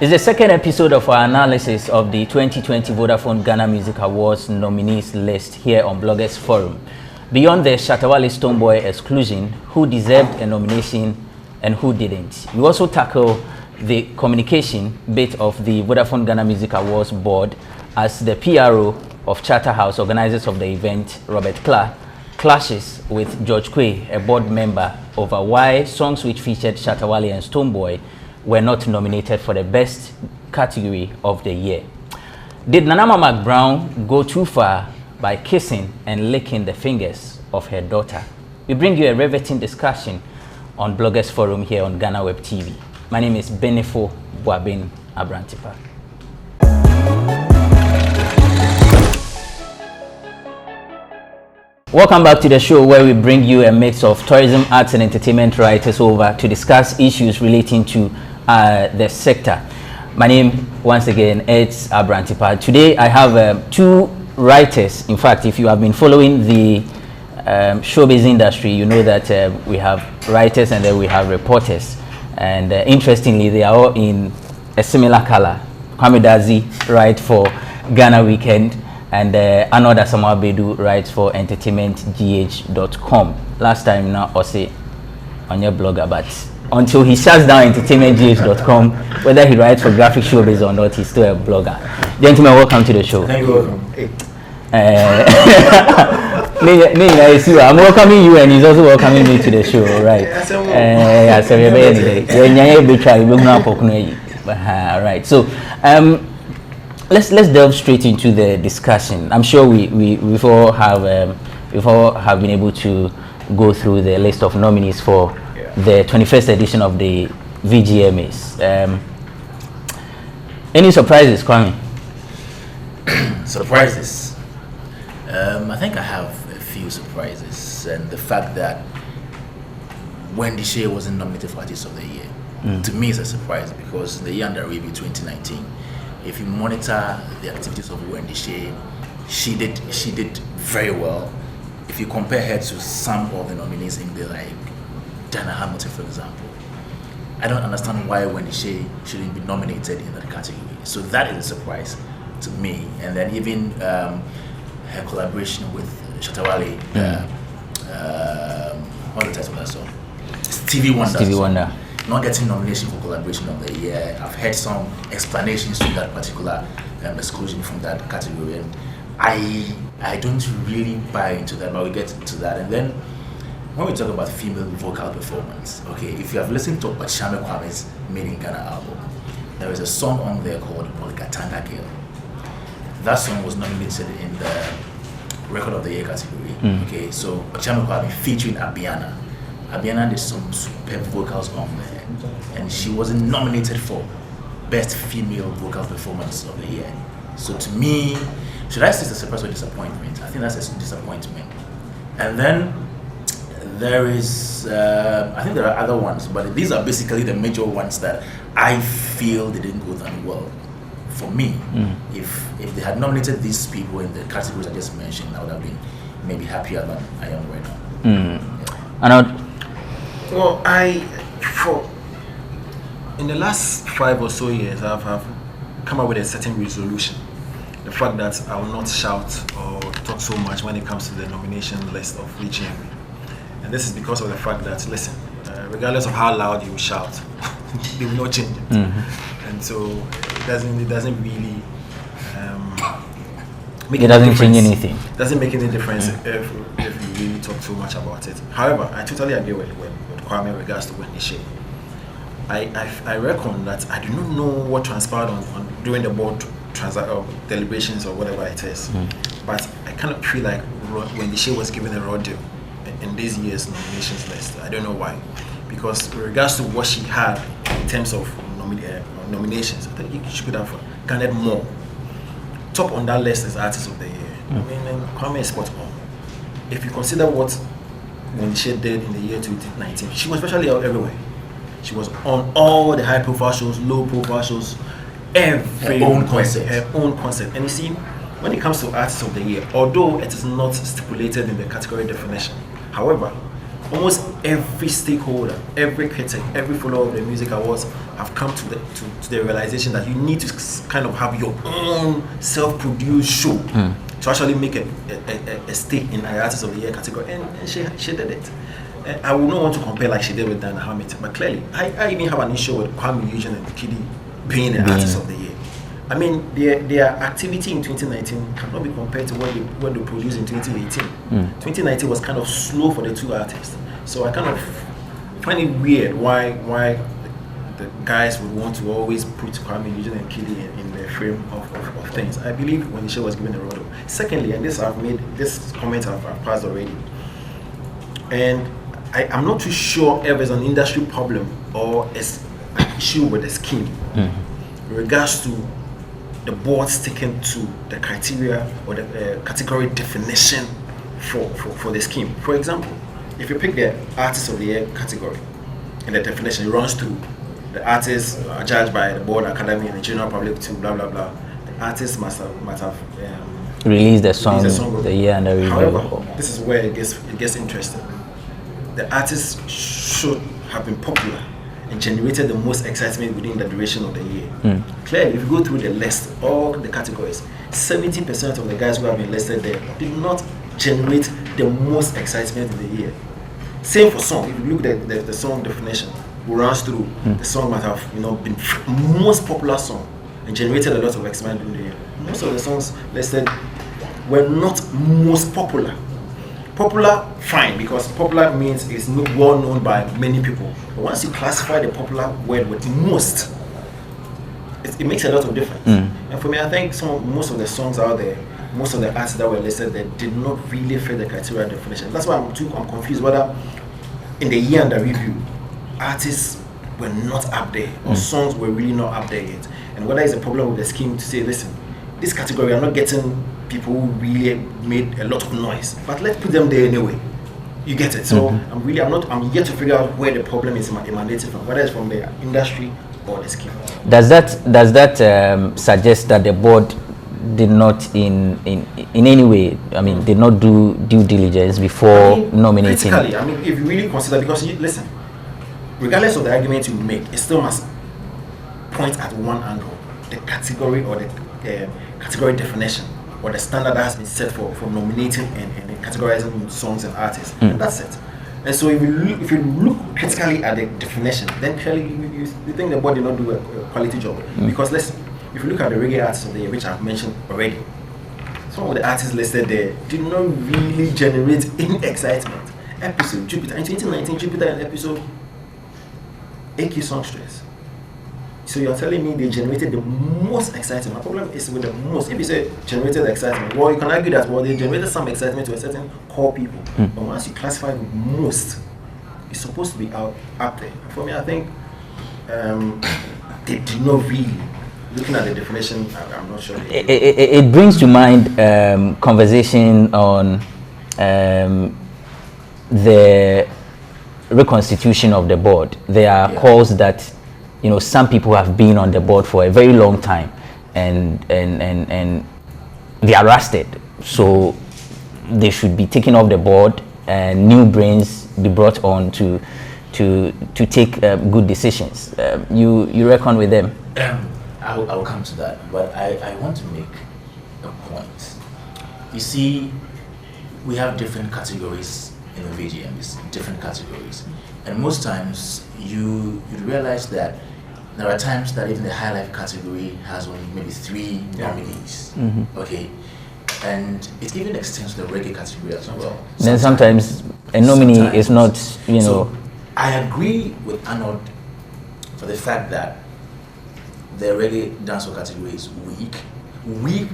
It's the second episode of our analysis of the 2020 Vodafone Ghana Music Awards nominees list here on Bloggers Forum. Beyond the Chateau Valley Stonebwoy exclusion, who deserved a nomination and who didn't. We also tackle the communication bit of the Vodafone Ghana Music Awards board as the PRO of Charterhouse, organizers of the event, Robert Clark, clashes with George Quay, a board member, over why songs which featured Chateau Valley and Stonebwoy were not nominated for the best category of the year. Did Nanama McBrown go too far by kissing and licking the fingers of her daughter? We bring you a riveting discussion on Bloggers Forum here on Ghana Web TV. My name is Benefo Boabin Abrantipa. Welcome back to the show where we bring you a mix of tourism, arts and entertainment writers over to discuss issues relating to the sector. My name, once again, is Abrantipa. Today I have two writers. In fact, if you have been following the showbiz industry, you know that we have writers and then we have reporters. And interestingly, they are all in a similar color. Kwame Dazi writes for Ghana Weekend, and Anoda Samabedu writes for entertainmentgh.com. Last time now, I say on your blogger, but until he shuts down entertainmentgh.com, whether he writes for graphic showbiz or not, he's still a blogger. Gentlemen, welcome to the show. Thank you. I'm welcoming you, and he's also welcoming me to the show, right? Right. So, let's delve straight into the discussion. I'm sure we've all have been able to go through the list of nominees for the 21st edition of the VGMAs. Any surprises, Kwame? Surprises. I think I have a few surprises, and the fact that Wendy Shea wasn't nominated for Artist of the Year to me is a surprise, because in the year under review 2019, if you monitor the activities of Wendy Shea, she did very well. If you compare her to some of the nominees in the like Dana Hamilton, for example, I don't understand why Wendy Shea shouldn't be nominated in that category. So that is a surprise to me. And then even her collaboration with Chateau Valley, what's the title of that song? Stevie Wonder. Not getting nomination for collaboration of the year. I've heard some explanations to that particular exclusion from that category, and I don't really buy into that, but we'll get into that. And then when we talk about female vocal performance, okay, if you have listened to Bachame Kwame's Made in Ghana album, there is a song on there called Molikatanga Girl. That song was nominated in the Record of the Year category. Okay, so Bachame Kwame featuring Abiana. Abiana did some superb vocals on there, and she wasn't nominated for Best Female Vocal Performance of the Year. So to me, should I say it's a surprise or disappointment? I think that's a disappointment. And then there is, I think there are other ones, but these are basically the major ones that I feel they didn't go that well. For me, if they had nominated these people in the categories I just mentioned, I would have been maybe happier than I am right now. And well, in the last 5 or so years, I've come up with a certain resolution. The fact that I will not shout or talk so much when it comes to the nomination list of VGMA. And this is because of the fact that, listen, regardless of how loud you shout, they will not change it. And so it doesn't really make it doesn't change anything. Doesn't make any difference if you really talk too much about it. However, I totally agree with Kwame in regards to Wendy Shea. I reckon that I do not know what transpired on during the board deliberations or whatever it is, but I kind of feel like Wendy Shea was given a raw deal in this year's nominations list. I don't know why, because with regards to what she had in terms of nominations, I think she could have garnered more. Top on that list is Artist of the Year. I mean, Kwame is spot on. If you consider what Wendy Shea did in the year 2019, she was especially out everywhere. She was on all the high-profile shows, low-profile shows, her own concept. And you see, when it comes to Artist of the Year, although it is not stipulated in the category definition, however, almost every stakeholder, every critic, every follower of the music awards have come to the realization that you need to kind of have your own self-produced show to actually make a stake in the Artist of the Year category, and she did it. I would not want to compare like she did with Diana Hamilton, but clearly, I even have an issue with Kwame Eugene and Kidi being the Artist of the Year. I mean, their activity in 2019 cannot be compared to what they produced in 2018. 2019 was kind of slow for the two artists, so I kind of find it weird why the guys would want to always put Kwame Eugene and Kidi in the frame of things. I believe when the show was given a Rodo. Secondly, and this comment I've passed already, and I'm not too sure if it's an industry problem or it's an issue with the scheme in regards to the board sticking to the criteria or the category definition for the scheme. For example, if you pick the Artist of the Year category, and the definition, it runs through the artists are judged by the board, academy, and the general public to blah blah blah. The artists must have released the song the year and the review. However, this is where it gets interesting. The artists should have been popular and generated the most excitement within the duration of the year. Clearly, if you go through the list, all the categories, 70% of the guys who have been listed there did not generate the most excitement in the year. Same for song. If you look at the song definition, who runs through, the song might have been most popular song and generated a lot of excitement in the year. Most of the songs listed were not most popular. Popular, fine, because popular means it's well known by many people. But once you classify the popular word with most, it makes a lot of difference. And for me, I think most of the songs out there, most of the artists that were listed there did not really fit the criteria definition. That's why I'm confused whether in the year under review, artists were not up there or songs were really not up there yet. And whether it's a problem with the scheme to say, listen, this category, I'm not getting people who really made a lot of noise, but let's put them there anyway. You get it? So I'm yet to figure out where the problem is emanating from, whether it's from the industry or the scheme. Does that suggest that the board did not in any way, did not do due diligence before nominating? Critically, if you really consider, because listen, regardless of the argument you make, it still must point at one angle, the category or the category definition or the standard that has been set for nominating and categorizing songs and artists. And that's it. And so if you look critically at the definition, then clearly you think the board did not do a quality job. Because listen, if you look at the reggae artists of the year, which I've mentioned already, some of the artists listed there did not really generate any excitement. Episode, Jupiter, in 2019, Jupiter and Episode, AK Songstress. So you're telling me they generated the most excitement. My problem is with the most. If you say generated excitement, well, you can argue that, well, they generated some excitement to a certain core people. But once you classify with most, it's supposed to be up there. For me, I think they did not really. Looking at the definition, I'm not sure. It brings to mind conversation on the reconstitution of the board. There are calls that some people have been on the board for a very long time, and they are rusted. So they should be taken off the board and new brains be brought on to take good decisions. You reckon with them? I will come to that, but I want to make a point. You see, we have different categories in the VGMAs, different categories, and most times you realize that there are times that even the high life category has only maybe 3 nominees. Okay, and it even extends to the reggae category as well. Then sometimes a nominee is not, So I agree with Arnold for the fact that the reggae dancehall category is weak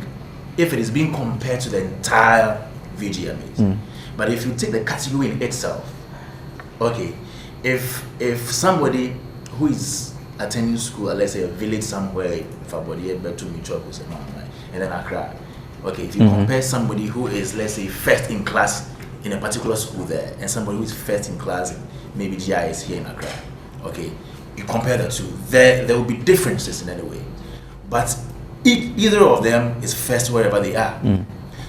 if it is being compared to the entire VGMAs. But if you take the category in itself, okay, if somebody who is attending school at, let's say, a village somewhere in Fabodiye, Betu, Michoko, and then Accra, okay, if you compare somebody who is, let's say, first in class in a particular school there, and somebody who is first in class in maybe GIS here in Accra, okay, you compare the two, there will be differences in any way, but either of them is first wherever they are.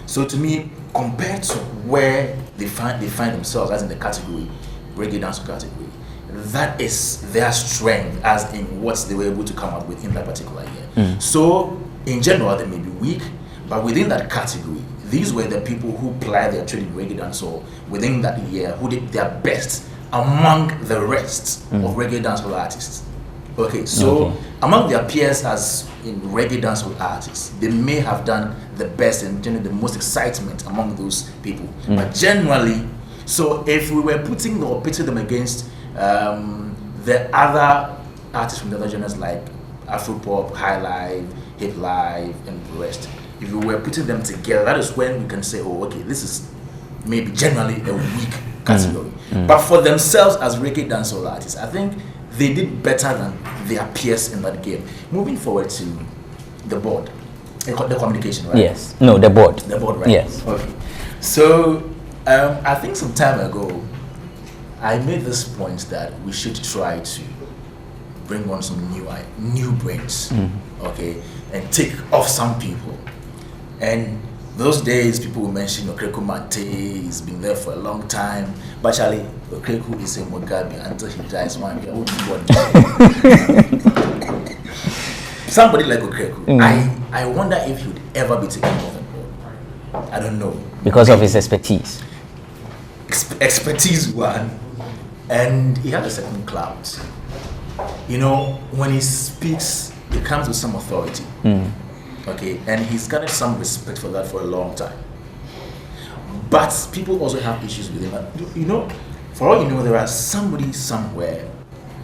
So to me, compared to where they find themselves as in the category, reggae dance category. That is their strength, as in what they were able to come up with in that particular year. So, in general, they may be weak, but within that category, these were the people who plied their trade in reggae dancehall within that year, who did their best among the rest of reggae dancehall artists. Okay, so among their peers as in reggae dancehall artists, they may have done the best and generally the most excitement among those people. But generally, so if we were putting or pitching them against the other artists from the other genres like Afropop, High Life, Hip Life, and the rest, if we were putting them together, that is when we can say, oh, okay, this is maybe generally a weak category. But for themselves as reggae dancehall artists, I think they did better than their peers in that game. Moving forward to the board, the communication, right? Yes. No, the board. The board, right? Yes. Okay. So I think some time ago, I made this point that we should try to bring on some new brains, okay, and take off some people. And those days, people will mention Okreku Mate, he's been there for a long time. But actually, Okreku is a Mugabe until he dies one day. Somebody like Okreku, I wonder if he would ever be taken off the board. I don't know. Because of his expertise. Expertise, one. And he has a certain clout. You know, when he speaks, it comes with some authority. Okay, and he's gotten some respect for that for a long time. But people also have issues with him. You know, for all you know, there are somebody somewhere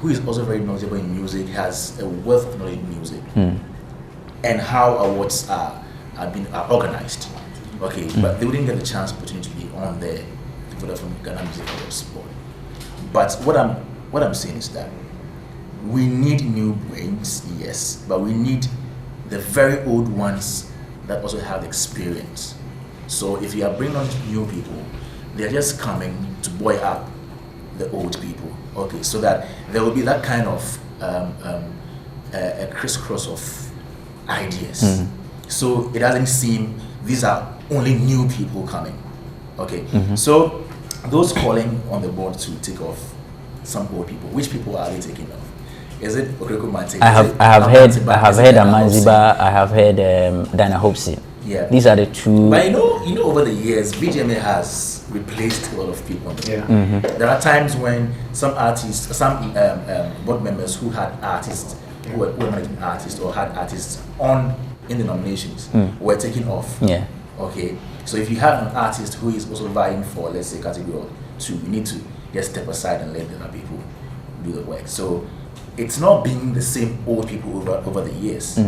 who is also very knowledgeable in music, has a wealth of knowledge in music, and how awards are organized. Okay, but they wouldn't get the chance, opportunity to be on the Vodafone Ghana Music Awards board. But what I'm saying is that we need new brains, yes, but we need the very old ones that also have experience. So if you are bringing on new people, they're just coming to buoy up the old people. Okay, so that there will be that kind of a crisscross of ideas. So it doesn't seem these are only new people coming. Okay, so those calling on the board to take off some old people, which people are they taking off? Is it Okreku Mate? I have heard Amanziba. I have heard Dana Hopsi. Yeah, these are the two. But you know, over the years, VGMA has replaced a lot of people. There are times when some artists, some board members who had artists, who were managing artists or had artists on in the nominations, were taken off. Yeah. Okay. So if you have an artist who is also vying for, let's say, category 2, you need to just step aside and let the other people do the work. So it's not being the same old people over the years.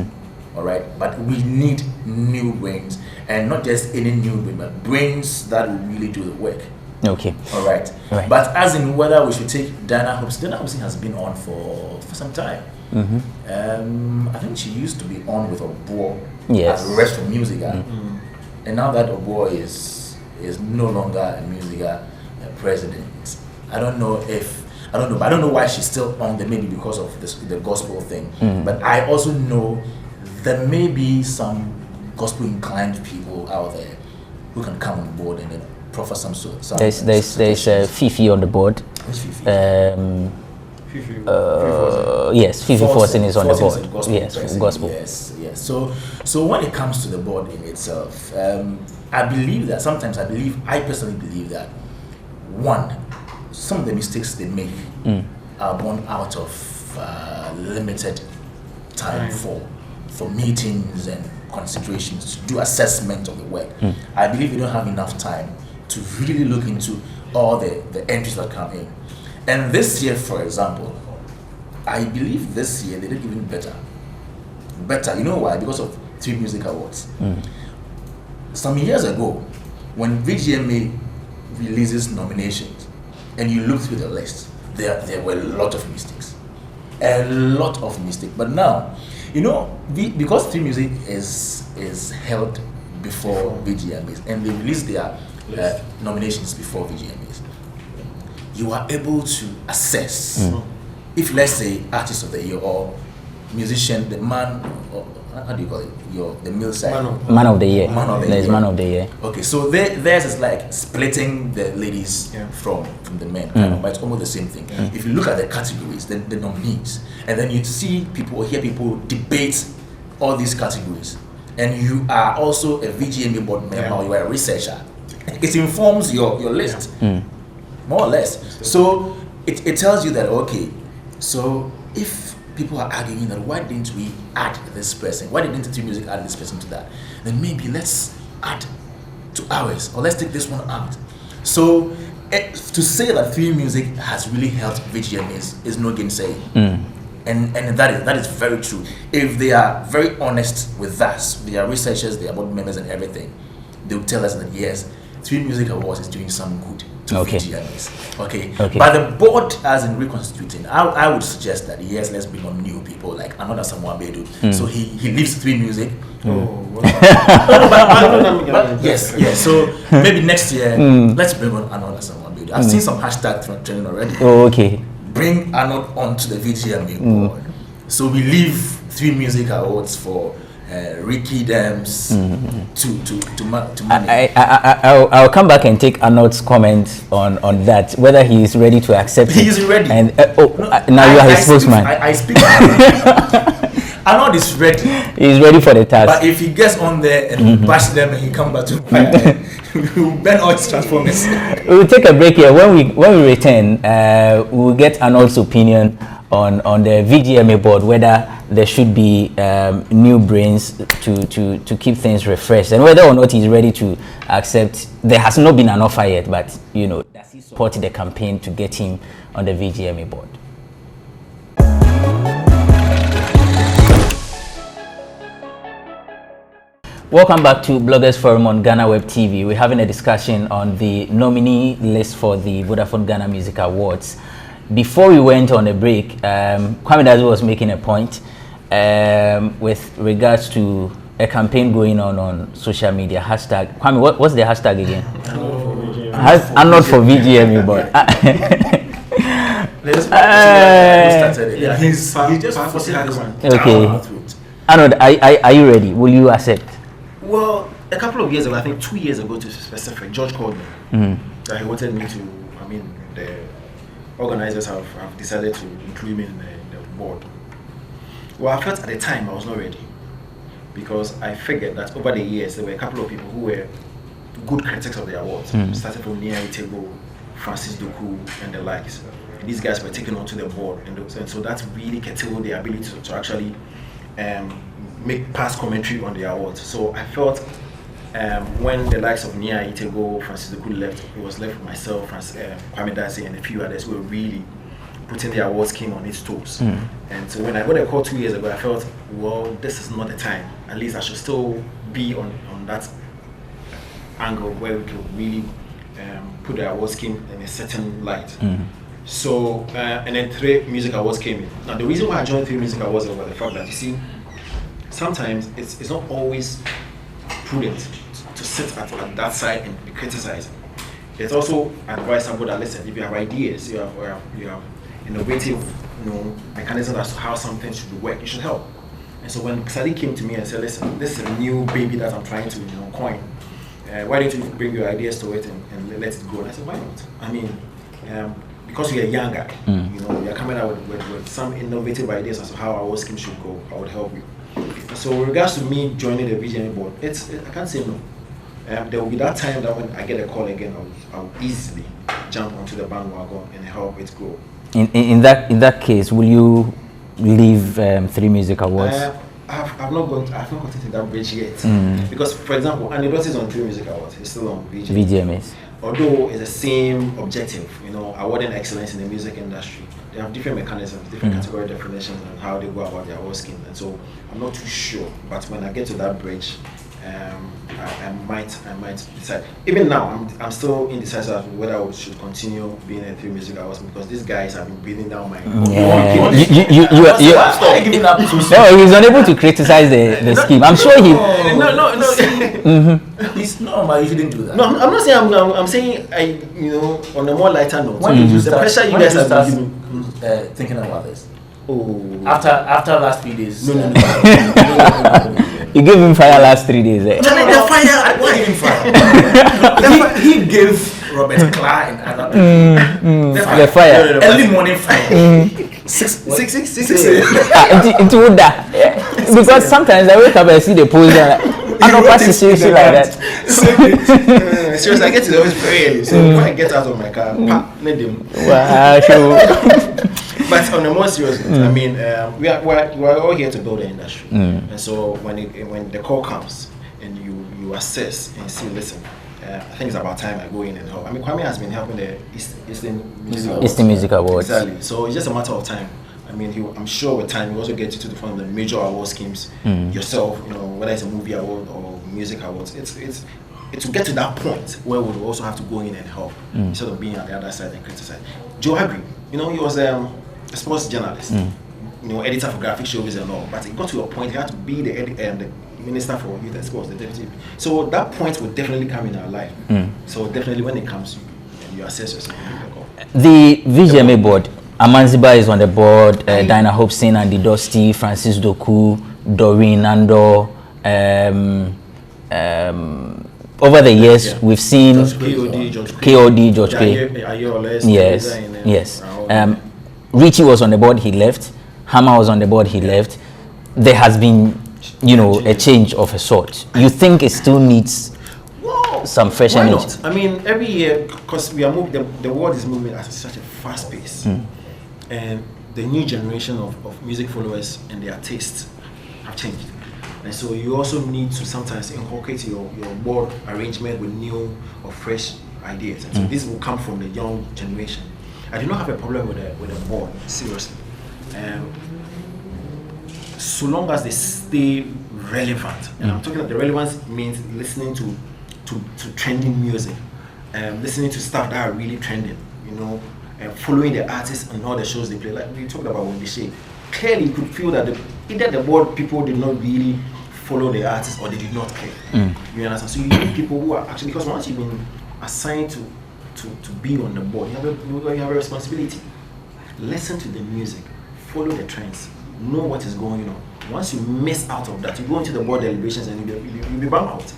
All right, but we need new brains, and not just any new brain, but brains that will really do the work. Okay. All right. But as in whether we should take Dana Hopsi has been on for some time. I think she used to be on with Obo as a rest of music, and now that Obo is no longer a music president. I don't know, but I don't know why she's still on there. Maybe because of the gospel thing. But I also know there may be some gospel inclined people out there who can come on board and then proffer some sort. There's Fifi on the board. Who's Fifi? Yes, Fifi Forsen is on the board. Gospel, yes, gospel. Yes. So when it comes to the board in itself, I personally believe that one, some of the mistakes they make are born out of limited time for meetings and considerations to do assessment of the work. I believe we don't have enough time to really look into all the entries that come in. And this year, for example, I believe this year they did even better. You know why? Because of 3 music awards. Some years ago, when VGMA releases nominations and you look through the list, there were a lot of mistakes. But now, you know, because 3 Music is held before VGMAs and they release their nominations before VGMAs, you are able to assess if, let's say, Artist of the Year or musician, the man how do you call it? The male side. Man of the year. There's man of the year. Okay, so theirs is like splitting the ladies from the men, kind of, but it's almost the same thing. If you look at the categories, the nominees, and then you see people or hear people debate all these categories, and you are also a VGMA board member or you are a researcher, it informs your list, more or less. So it tells you that, okay, so if people are arguing that why didn't we add this person? Why didn't Three Music add this person to that? Then maybe let's add to ours, or let's take this one out. So to say that Three Music has really helped VGMAs is no gainsaying. And that is very true. If they are very honest with us, they are researchers, they are board members and everything, they will tell us that yes, Three Music Awards is doing some good to VGMAs. Okay. But the board, as in reconstituting, I would suggest that yes, let's bring on new people like another Samoa Bedu. So he leaves Three Music. Yes. So maybe next year, let's bring on another Samoa Bedu. I've seen some hashtag trending already. Okay. Bring Arnold onto the VGMA board. So we leave Three Music Awards for Ricky Dems to manage. I'll come back and take Arnold's comment on that, whether he is ready to accept it. He is ready. And now you are his spokesman. I speak. Arnold is ready. He is ready for the task. But if he gets on there and bash them and he come back to fire, we will burn all his transformers. We'll take a break here. When we return, we'll get Arnold's opinion on the VGMA board, whether there should be new brains to keep things refreshed, and whether or not he's ready to accept. There has not been an offer yet, but does he support the campaign to get him on the VGMA board? Welcome back to Bloggers Forum on Ghana Web TV. We're having a discussion on the nominee list for the Vodafone Ghana Music Awards. Before we went on a break, Kwame Dazu was making a point with regards to a campaign going on social media. Hashtag, Kwame, what's the hashtag again? Arnold for VGMA board. He's just forcing this one. Okay. Arnold, are you ready? Will you accept? Well, a couple of years ago, I think 2 years ago to be specific, George called me. That he wanted me to, the organizers have decided to include me in the board. Well, I felt at the time I was not ready, because I figured that over the years there were a couple of people who were good critics of the awards, starting from Nia Itego, Francis Doku, and the likes. And these guys were taken onto the board, and so that really curtailed their ability to actually make past commentary on the awards. So I felt when the likes of Nia Itego, Francis Doku left, it was left with myself, Kwame Dazu, and a few others who were really putting the awards scheme on its toes. And so when I got a call 2 years ago, I felt, well, this is not the time. At least I should still be on that angle where we could really put the awards scheme in a certain light. So, and then Three Music Awards came in. Now, the reason why I joined Three Music Awards was the fact that, you see, sometimes it's not always prudent to sit at that side and be criticizing. It's also advisable that, listen, if you have ideas, you have innovative mechanisms as to how something should work, you should help. And so when Sadi came to me and said, listen, this is a new baby that I'm trying to coin, why don't you bring your ideas to it and let it go? And I said, why not? Because you're a young guy, you're coming out with some innovative ideas as to how our scheme should go, I would help you. So with regards to me joining the VGMA board, I can't say no. There will be that time that when I get a call again, I'll easily jump onto the bandwagon and help it grow. In that case, will you leave Three Music Awards? I've not gotten to that bridge yet. Because, for example, Anecdote is on Three Music Awards. It's still on VGMAs. Although it's the same objective, awarding excellence in the music industry. They have different mechanisms, different category definitions, and how they go about their award scheme. And so I'm not too sure. But when I get to that bridge, I might decide. Even now, I'm still indecisive as to whether I should continue being a Three Music Awards, because these guys have been breathing down my. No, he's unable to criticize the scheme. I'm sure he. No. It's normal. You shouldn't do that. No, I'm not saying. I'm saying on a more lighter note. When did you the pressure you guys have been thinking about this? Oh. After last 3 days. No. You gave him fire last 3 days. The fire. Why gave him fire? He gave Robert Clark and other people The fire. early morning fire. 6 It would die. Because sometimes I wake up and see the post and I don't pass the situation like that. Seriously, I get to the office very early. So when I get out of my car, need them. Wow, sure. But on a more serious note, I mean, we are all here to build the industry. And so when the call comes and you assess and see, listen, I think it's about time I go in and help. I mean, Kwame has been helping the Eastern Music Awards. Exactly. So it's just a matter of time. I mean, I'm sure with time, you also get you to the front of the major award schemes yourself. You know, whether it's a movie award or music awards, it's to get to that point where we will also have to go in and help instead of being at the other side and criticize. Joe Agri, you know, he was a sports journalist, you know, editor for graphic shows and all. But it got to a point he had to be the Minister for Youth and Sports, the deputy. So that point will definitely come in our life. So definitely when it comes, you assess yourself. The VGMA board, Amanziba is on the board, Dinah Hobson, Andy Dusty, Francis Doku, Doreen Ando. Over the years, we've seen KOD, George K. Yes. Richie was on the board, he left. Hammer was on the board, he left. There has been, you know, a change of a sort. You think it still needs some fresh energy? I mean, every year, because we are moving, the world is moving at such a fast pace, and the new generation of music followers and their tastes have changed. And so you also need to sometimes inculcate your board arrangement with new or fresh ideas. And so this will come from the young generation. I do not have a problem with the board, seriously. So long as they stay relevant, and I'm talking about the relevance means listening to trending music, listening to stuff that are really trending, you know, following the artists and all the shows they play. Like we talked about when they say, clearly you could feel that either the board people did not really follow the artists or they did not care. You understand? So you need people who are actually, because once you've been assigned to be on the board, you have a responsibility. Listen to the music, follow the trends, know what is going on. Once you miss out of that, you go into the board deliberations and you'll be bummed out.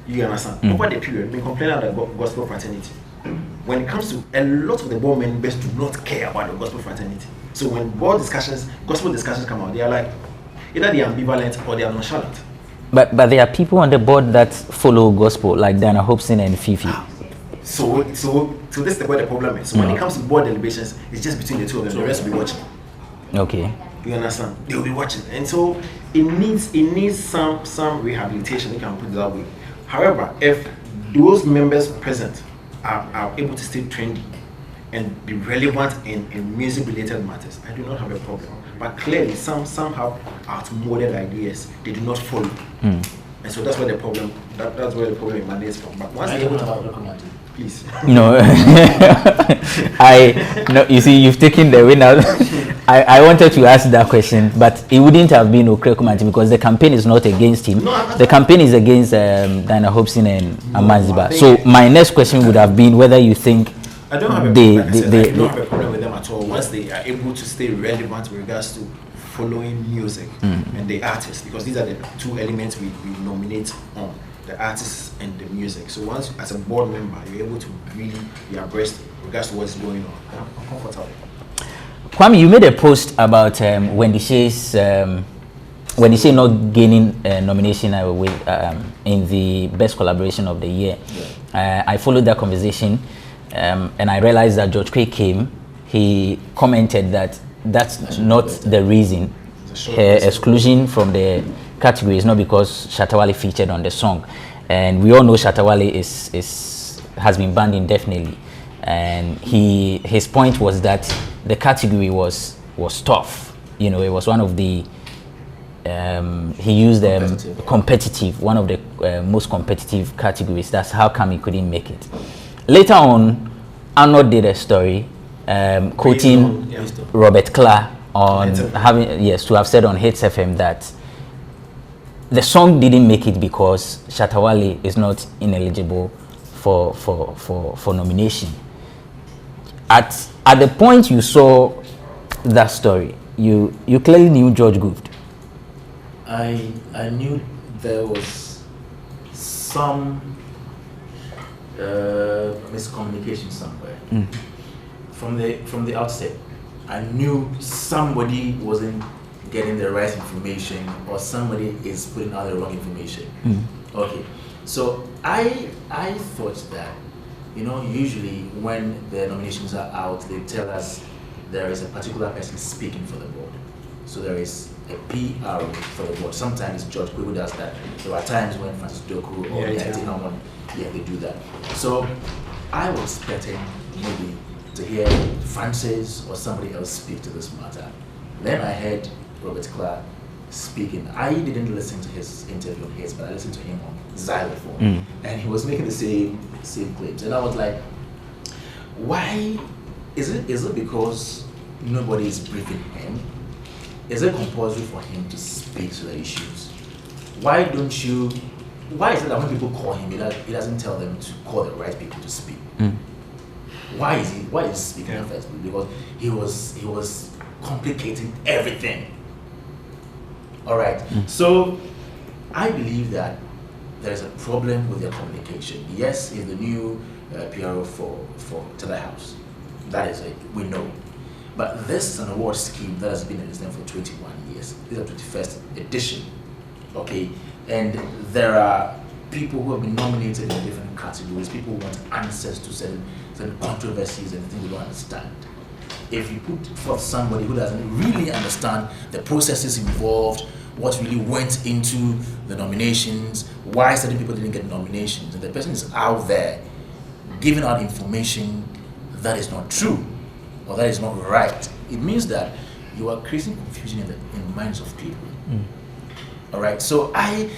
You understand? Over the period, we've been complaining about the gospel fraternity. When it comes to a lot of the board members do not care about the gospel fraternity. So when gospel discussions come out, they are like, either they are ambivalent or they are nonchalant. But there are people on the board that follow gospel, like Dana Hobson and Fifi. So this is where the problem is. So when it comes to board deliberations, it's just between the two of them. The rest will be watching. Okay. You understand? They will be watching, and so it needs some rehabilitation. You can put it that way. However, if those members present are able to stay trendy and be relevant in music-related matters, I do not have a problem. But clearly, some have outmoded ideas they do not follow, and so that's where the problem. That's where the problem emanates from. But once they're able to, please. No, you see, you've taken the win out. I wanted to ask that question, but it wouldn't have been Okre Kumanti because the campaign is not against him. The campaign is against Dinah Hobson and Amanziba. So my next question would have been whether you think I don't have a problem with them at all once they are able to stay relevant with regards to following music and the artists, because these are the two elements we nominate on, the artists and the music. So once as a board member you're able to really be abreast with regards to what's going on, I'm comfortable. Kwame, you made a post about Wendy Shea's not gaining a nomination in the best collaboration of the year. I followed that conversation and I realized that George Quay came. He commented that that's not the reason. Her exclusion from the category is not because Chateau Valley featured on the song, and we all know Chateau Valley has been banned indefinitely. And his point was that the category was tough. You know, it was one of the he used competitive, one of the most competitive categories. That's how come he couldn't make it. Later on, Arnold did a story quoting Robert Clark on to have said on Hits FM that the song didn't make it because Chateau Valley is not ineligible for nomination. At the point you saw that story, you clearly knew George Gould. I knew there was some miscommunication somewhere. From the outset. I knew somebody wasn't getting the right information, or somebody is putting out the wrong information. Okay, so I thought that, usually when the nominations are out, they tell us there is a particular person speaking for the board. So there is a PR for the board. Sometimes George Gould does that. There are times when Francis Doku or they do that. So I was expecting maybe to hear Francis or somebody else speak to this matter. Then I heard Robert Clark speaking. I didn't listen to his interview on his, but I listened to him on xylophone, and he was making the same claims. And I was like, why is it because nobody is briefing him? Is it compulsory for him to speak to the issues? Why is it that when people call him, he doesn't tell them to call the right people to speak? Why is he speaking on Facebook? Because he was complicating everything. All right. So I believe that there is a problem with their communication. Yes, he's the new PRO for Telehouse. That is it. We know. But this is an award scheme that has been in existence for 21 years. This is the 21st edition. Okay, and there are people who have been nominated in different categories. People want answers to certain controversies and things we don't understand. If you put forth somebody who doesn't really understand the processes involved, what really went into the nominations, why certain people didn't get nominations, and the person is out there giving out information that is not true or that is not right, it means that you are creating confusion in the minds of people. All right, so I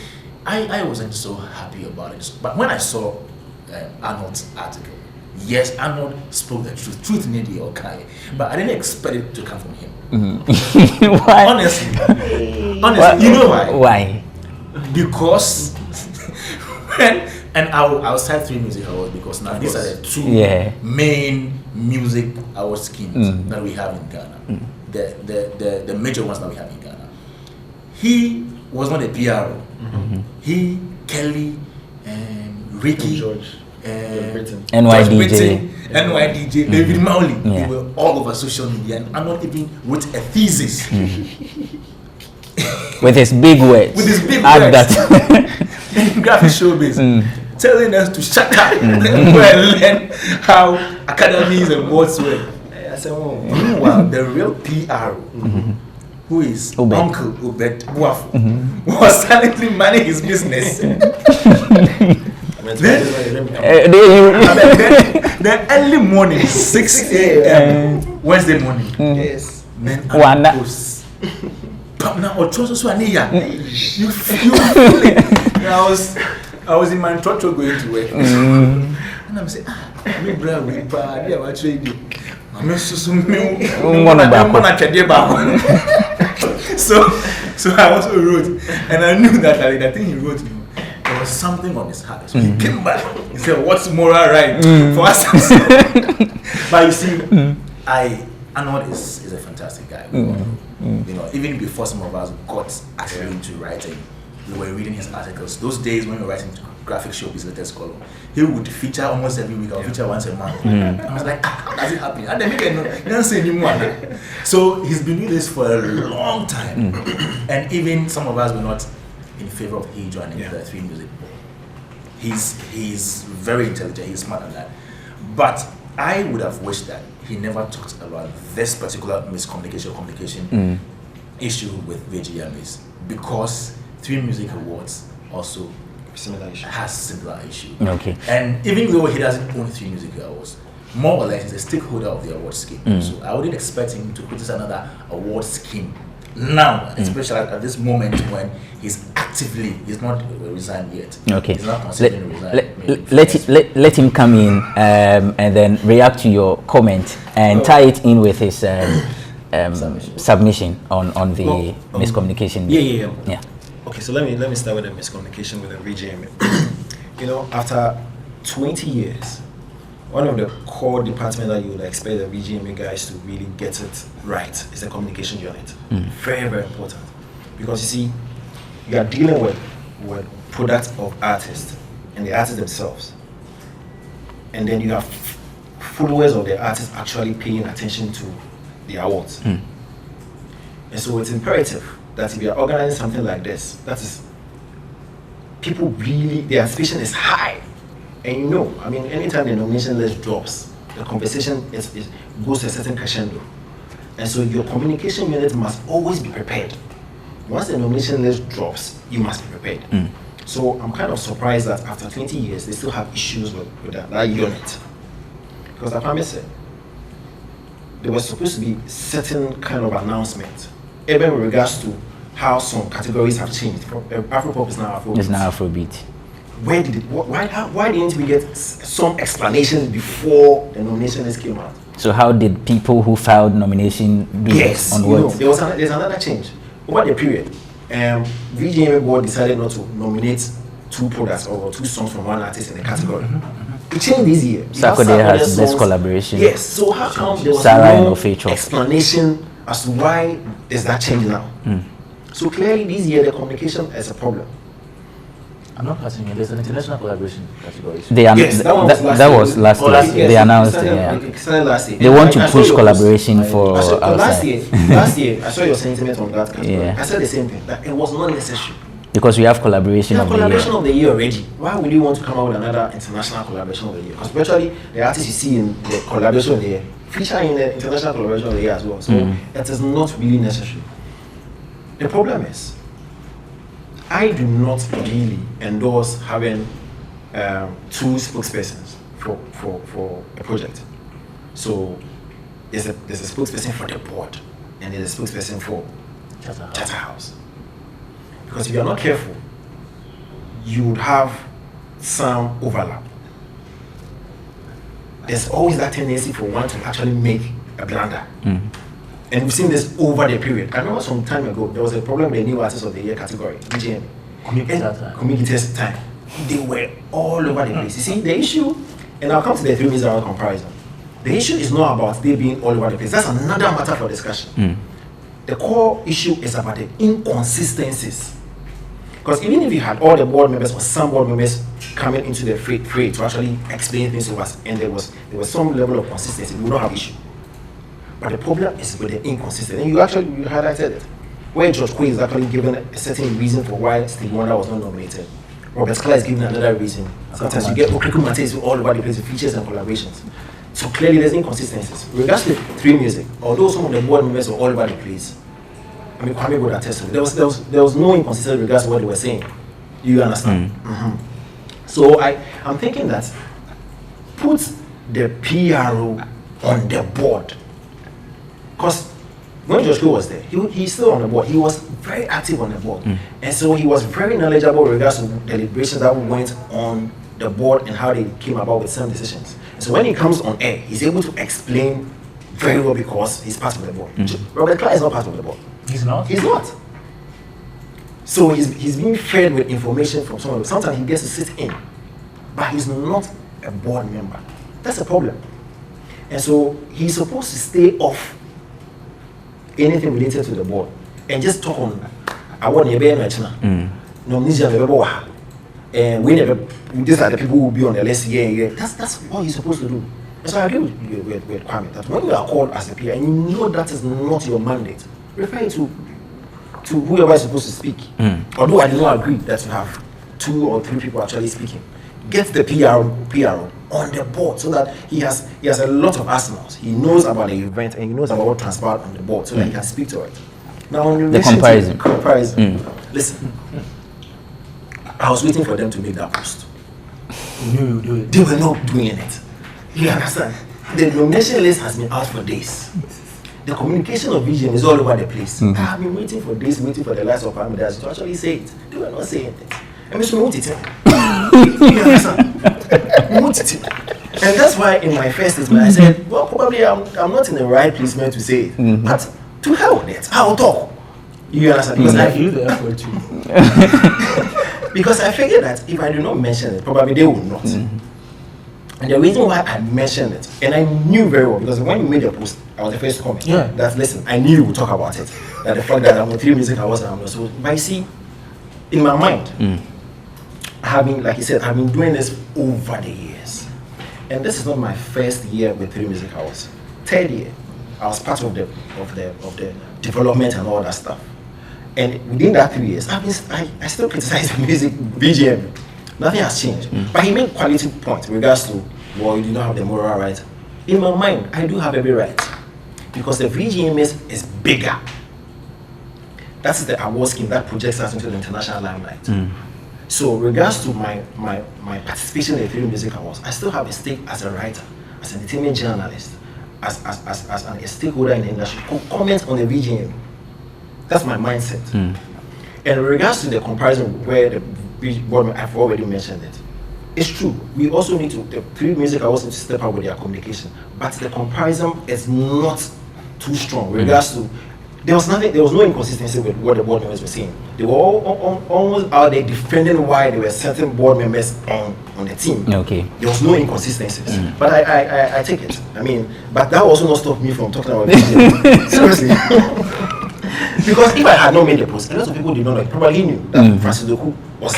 wasn't so happy about it. But when I saw Arnold's article, yes, Arnold spoke the truth in the okay, but I didn't expect it to come from him. Why? Honestly, you know why? Why? Because and I'll cite 3 music awards because now these are the 2 main music award schemes that we have in Ghana. The major ones that we have in Ghana. He was not a PRO. He, Kelly, Ricky, George, NYDJ, David Mowley, they were all over social media, and I'm not even with a thesis. With his big words. With his big words. That. Graphic showbiz. Telling us to shut up and learn how academies and awards work. I said, meanwhile, the real PRO, who is Uncle Obed Buafu, was silently managing his business. The early morning, 6 a.m. Wednesday morning. Yes. Then you feel it. I was in my trotro going to work. And I'm saying, so I also wrote, and I knew that the thing he wrote, there was something on his heart. So he came back. He said, "What's moral right for us?" But you see, Arnold is a fantastic guy. Even before some of us got actually into writing, we were reading his articles. Those days when we were writing graphic showbiz letters column, he would feature almost every week or feature once a month. I was like, how does it happen? And then he didn't say anymore. So he's been doing this for a long time. And even some of us were not in favor of he joining the 3 Music Board. He's very intelligent, he's smart on that. But I would have wished that he never talked about this particular communication issue with VGMAs, because 3 Music Awards also has similar issue. Okay. And even though he doesn't own 3 Music Awards, more or less he's a stakeholder of the award scheme. So I wouldn't expect him to criticize another award scheme now, especially at this moment when he's not resigned yet. Okay. He's not considering resigning. Let him come in and then react to your comment and tie it in with his submission on the miscommunication. Yeah. Okay, so let me start with the miscommunication with the VGMA. After 20 years one of the core departments that you would expect the VGMA guys to really get it right is the communication unit. Very, very important. Because you see, you are dealing with products of artists and the artists themselves. And then you have followers of the artists actually paying attention to the awards. And so it's imperative that if you are organizing something like this, that is, people really, their anticipation is high. And you know, I mean, anytime the nomination list drops, the conversation goes to a certain crescendo. And so your communication unit must always be prepared. Once the nomination list drops, you must be prepared. So I'm kind of surprised that after 20 years, they still have issues with that unit. Because like Kwame said, there was supposed to be certain kind of announcement, even with regards to how some categories have changed. Afropop is now Afrobeat. It's now Afrobeat. Where did it? Why didn't we get some explanation before the nomination list came out? So how did people who filed nomination do Yes, on you know, what? there's another change. Over the period, VGMA board decided not to nominate 2 products or 2 songs from one artist in the category. It changed this year. Sarkodie has best collaboration. Yes, so how come there was Sarah no and explanation as to why there's that change now? So clearly this year the communication is a problem. I'm not passing it. There's an international collaboration category. Yes, that was last year. They announced it. It started last year. They want to push collaboration for outside. Last year, I saw your sentiment on that category. Yeah. I said the same thing, that it was not necessary. Because we have collaboration of the year. Collaboration of the year already. Why would you want to come out with another international collaboration of the year? Because virtually the artists you see in the collaboration of the year feature in the international collaboration of the year as well. So it is not really necessary. The problem is, I do not really endorse having 2 spokespersons for a project. So there's a spokesperson for the board and there's a spokesperson for Chateau House. Because if you are not careful, you would have some overlap. There's always that tendency for one to actually make a blunder. And we've seen this over the period. I remember some time ago, there was a problem with the new artist of the year category, VGM. Communities time. They were all over the place. You see, the issue, and I'll come to the 3 music around comparison. The issue is not about they being all over the place. That's another matter for discussion. The core issue is about the inconsistencies. Because even if you had all the board members or some board members coming into the fray to actually explain things to us, and there was some level of consistency, we would not have issue. But the problem is with the inconsistency. And you highlighted it. Where George Quay is actually given a certain reason for why Stevie Wonder was not nominated. Robert Scala is given another reason. Sometimes you get Okriku Mates all over the place with features and collaborations. So clearly there's inconsistencies. With regards to 3 music, although some of the board members were all over the place, I mean, Kwame would attest to it. There was no inconsistency with regards to what they were saying. You understand? So I'm thinking that put the PRO on the board. Because when George Quay was there, he's still on the board. He was very active on the board. And so he was very knowledgeable with regards to deliberations that went on the board and how they came about with some decisions. And so when he comes on air, he's able to explain very well because he's part of the board. Robert Clark is not part of the board. He's not? He's not. So he's being fed with information from someone. Sometimes he gets to sit in, but he's not a board member. That's a problem. And so he's supposed to stay off anything related to the board and just talk on award nominees and we never, these are the people who will be on the list. That's what he's supposed to do. And so I agree with Kwame that when you are called as a peer and you know that is not your mandate, refer to whoever is supposed to speak. Although I do not agree that you have 2 or 3 people actually speaking. Get the PRO on the board so that he has a lot of arsenals. He knows about the event and he knows about what transpired on the board so that he can speak to it. Now, on the comparison. Listen, I was waiting for them to make that post. You do it. They were not doing it. You understand? The nomination list has been out for days. The communication of vision is all over the place. I have been waiting for days, waiting for the likes of Amidas to actually say it. They were not saying it. And we should note it. You understand? Note it. And that's why in my first statement I said, well, probably I'm not in the right placement to say it. But to hell with it. I'll talk. You understand? Because I do the effort too. Because I figured that if I do not mention it, probably they will not. And the reason why I mentioned it, and I knew very well, because when you made the post, I was the first comment. Yeah. That listen, I knew you would talk about it. That the fact that I'm on 3 Music Awards and I'm not supposed. But you see, in my mind, I have been, like you said, I've been doing this over the years. And this is not my first year with 3 Music Awards. 3rd year, I was part of the development and all that stuff. And within that 3 years, I still criticize the music VGM. Nothing has changed. But he made quality points in regards to, well, you do not have the moral right. In my mind, I do have every right. Because the VGMAs is bigger. That's the award scheme that projects us into the international limelight. So, regards to my participation in the 3 Music Awards, I still have a stake as a writer, as an entertainment journalist, as a stakeholder in the industry, who comment on the VGM. That's my mindset. And in regards to the comparison where the I've already mentioned it. It's true. We also need to, the 3 Music Awards need to step up with their communication. But the comparison is not too strong. In regards to, there was no inconsistency with what the board members were saying. They were all almost out there defending why there were certain board members on the team. Okay. There was no inconsistencies. But I take it. I mean, but that also not stopped me from talking about it. Seriously. Because if I had not made the post, a lot of people did not know. Probably knew that Francis Doku was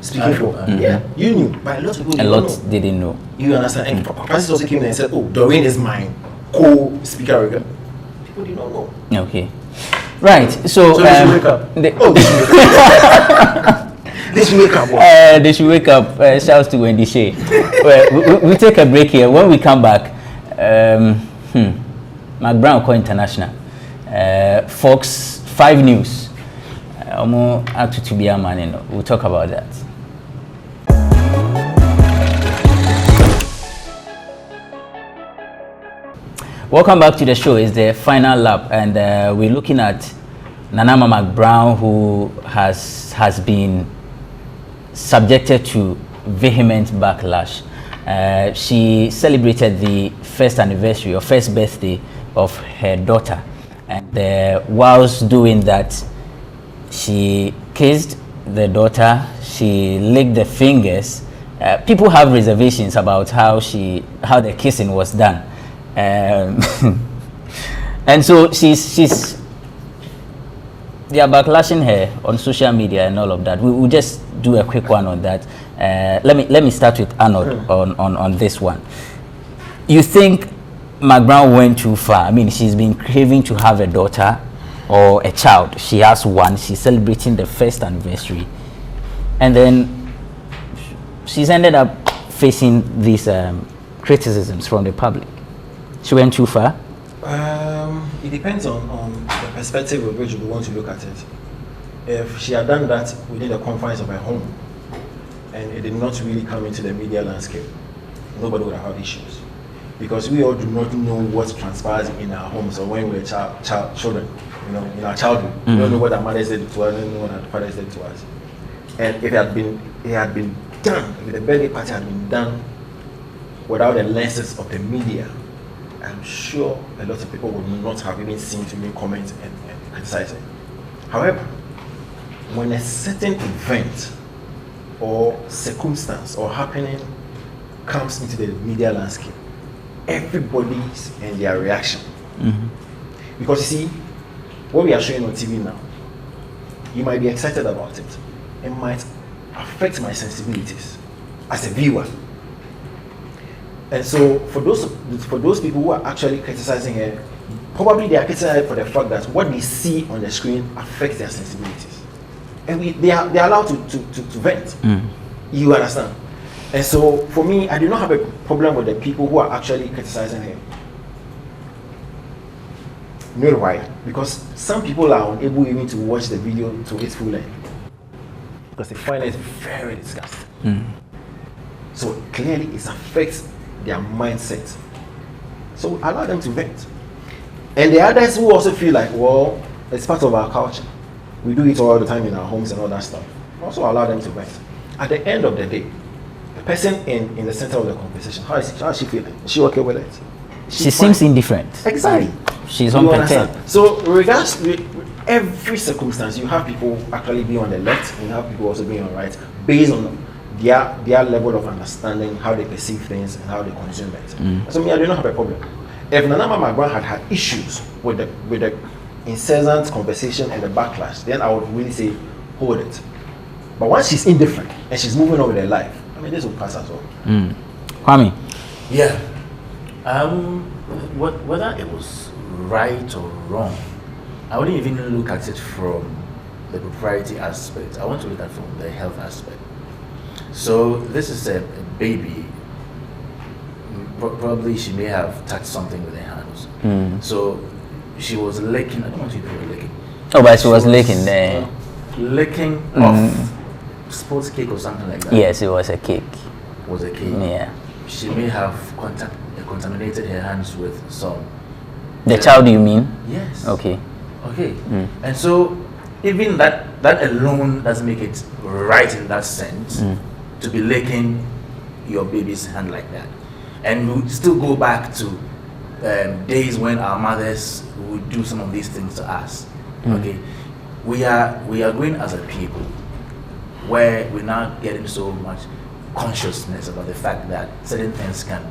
speaking for. Yeah, you knew, but a lot of people didn't know. You understand? And Francis also came in and said, "Oh, Doreen is my co-speaker." People did not know. Okay, right. So they should wake up. They should wake up. They should wake up. Shouts to Wendy Shea. Well, we take a break here. When we come back, Mark Brown call international. Fox 5 News. We'll talk about that. Welcome back to the show. It's the final lap, and we're looking at Nanama Mark Brown, who has been subjected to vehement backlash. She celebrated the first anniversary or first birthday of her daughter. And whilst doing that, she kissed the daughter, she licked the fingers. People have reservations about how the kissing was done. And so they are backlashing her on social media and all of that. We'll just do a quick one on that. Let me start with Arnold on this one. You think Mark Brown went too far? I mean, she's been craving to have a daughter or a child. She has one. She's celebrating the first anniversary, and then she's ended up facing these criticisms from the public. She went too far? It depends on the perspective with which we want to look at it. If she had done that within the confines of her home, and it did not really come into the media landscape, nobody would have had issues. Because we all do not know what transpires in our homes or when we're children, you know, in our childhood. We don't know what our mothers did to us, we don't know what our fathers did to us. And if it had been done, if the birthday party had been done without the lenses of the media, I'm sure a lot of people would not have even seen to make comments and criticize it. However, when a certain event or circumstance or happening comes into the media landscape, everybody's and their reaction. Because you see, what we are showing on TV now, you might be excited about it. It might affect my sensibilities as a viewer. And so for those people who are actually criticizing her, probably they are criticizing for the fact that what they see on the screen affects their sensibilities. And they are allowed to vent. You understand? And so for me, I do not have a problem with the people who are actually criticizing her. You know why? Because some people are unable even to watch the video to its full length. Because they find it very disgusting. So clearly it affects their mindset. So allow them to vent. And the others who also feel like, well, it's part of our culture. We do it all the time in our homes and all that stuff. Also allow them to vent. At the end of the day, the person in the center of the conversation, how is she feeling? Is she okay with it? She seems indifferent. Exactly. She's unperturbed. So regards every circumstance, you have people actually being on the left and you have people also being on the right based on their level of understanding, how they perceive things and how they consume it. So me, I do not have a problem. If Nana Mama Brown had issues with the incessant conversation and the backlash, then I would really say, hold it. But once she's indifferent and she's moving on with her life, I mean, this will pass as well. Kwame? Yeah. Whether it was right or wrong, I wouldn't even look at it from the propriety aspect. I want to look at it from the health aspect. So this is a baby. Probably she may have touched something with her hands. So she was licking. I don't want you to do licking. Oh, but she was licking there. Licking off sports cake or something like that. Yes, it was a cake. Was a cake. Yeah. She may have contaminated her hands with some. The child, you mean? Yes. Okay. Okay. And so even that alone doesn't make it right in that sense to be licking your baby's hand like that. And we still go back to days when our mothers would do some of these things to us. Okay. We are going as a people where we're not getting so much consciousness about the fact that certain things can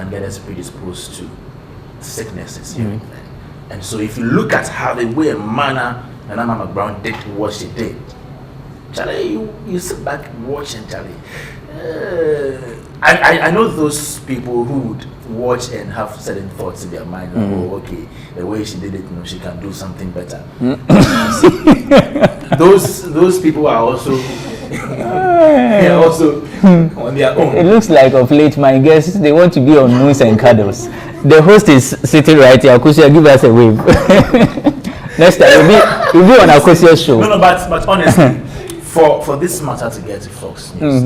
get us predisposed to sicknesses here and there. And so if you look at how the way and manner Nana Mama Brown did what she did, Charlie, you sit back and watch and Charlie. I know those people who would watch and have certain thoughts in their mind. Like, oh, okay, the way she did it, she can do something better. Those people are also on their own. It looks like of late, my guests, they want to be on Moons and Cuddles. The host is sitting right here. Akosia, give us a wave. Next time, we'll be on Akosia's show. No, but honestly, for this matter to get to Fox News,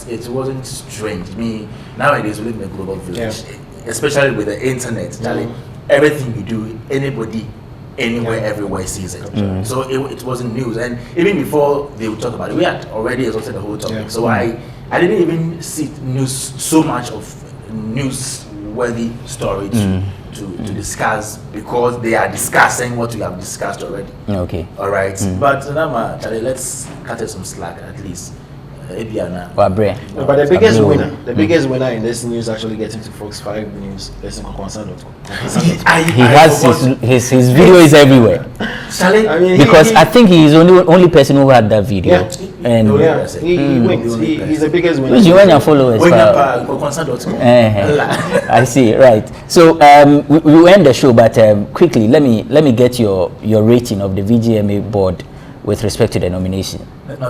it wasn't strange. Nowadays we live in a global village, especially with the internet. Charlie, everything you do, anybody, anywhere, everywhere sees it. So it wasn't news. And even before they would talk about it, we had already exhausted the whole topic. So I didn't even see so much of newsworthy story to discuss, because they are discussing what we have discussed already. Okay. All right. But Charlie, let's cut it some slack at least. But the biggest winner in this news actually getting to Fox 5 News is Concern.com. He has his video is everywhere. Because I think he is only person who had that video. And he wins. He's the biggest winner. Who's your followers? I see. Right. So we will end the show, but quickly let me get your rating of the VGMA board with respect to the nomination.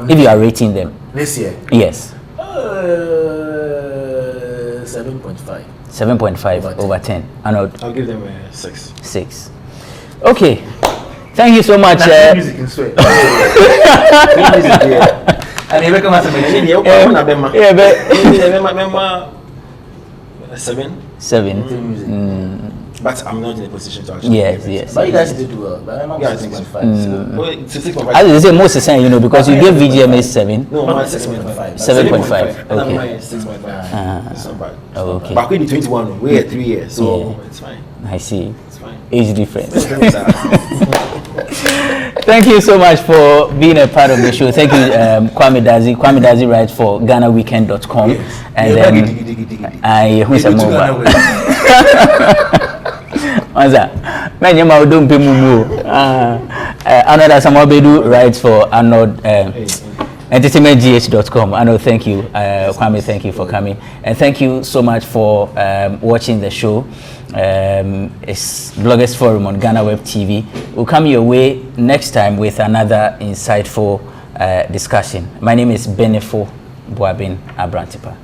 If you are rating them this year, yes, 7.5. 7.5 over 10. I'll give them a 6. 6. Okay. Thank you so much. Music in sweat. And you become a 7. But I'm not in a position to actually. Yes. But you guys did well. But I'm 6.5. As you say, most is saying, because you gave VGMA 7. No, I'm 6.5. 7.5. Okay. 6.5. It's not bad. Okay. Back when 21, we had 3 years, so it's fine. I see. It's fine. Age difference. Thank you so much for being a part of the show. Thank you, Kwame Dazi. Kwame Dazi writes for GhanaWeekend.com. And then I who's a mobile. Another Samobedu writes for Arnold entertainmentgh.com. Arnold, thank you. Kwame, thank you for coming. And thank you so much for watching the show. It's Bloggers Forum on Ghana Web TV. We'll come your way next time with another insightful discussion. My name is Benefo Boabin Abrantipa.